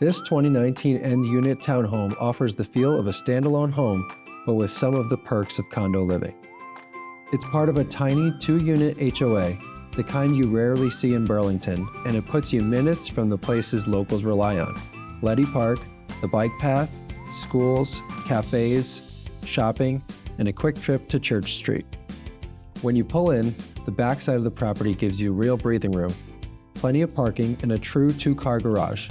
This 2019 end-unit townhome offers the feel of a standalone home, but with some of the perks of condo living. It's part of a tiny 2-unit HOA, the kind you rarely see in Burlington, and it puts you minutes from the places locals rely on: Leddy Park, the bike path, schools, cafes, shopping, and a quick trip to Church Street. When you pull in, the backside of the property gives you real breathing room, plenty of parking, and a true 2-car garage.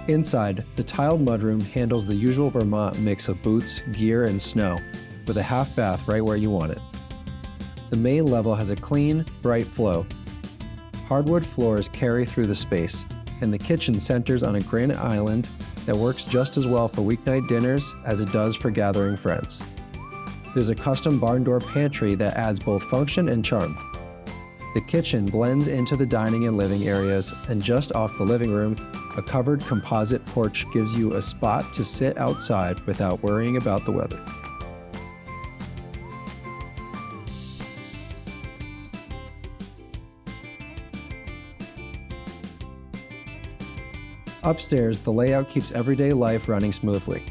Inside, the tiled mudroom handles the usual Vermont mix of boots, gear, and snow, with a half bath right where you want it. The main level has a clean, bright flow. Hardwood floors carry through the space, and the kitchen centers on a granite island that works just as well for weeknight dinners as it does for gathering friends. There's a custom barn door pantry that adds both function and charm. The kitchen blends into the dining and living areas, and just off the living room, a covered composite porch gives you a spot to sit outside without worrying about the weather. Upstairs, the layout keeps everyday life running smoothly.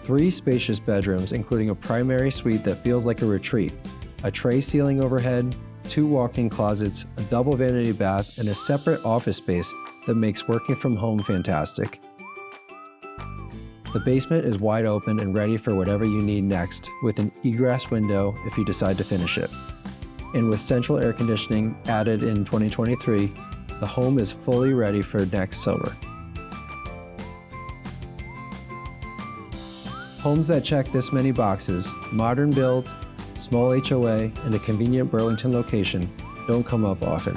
3 spacious bedrooms, including a primary suite that feels like a retreat, a tray ceiling overhead, 2 walk-in closets, a double vanity bath, and a separate office space that makes working from home fantastic. The basement is wide open and ready for whatever you need next, with an egress window if you decide to finish it. And with central air conditioning added in 2023, the home is fully ready for next summer. Homes that check this many boxes, modern build, small HOA, and a convenient Burlington location don't come up often.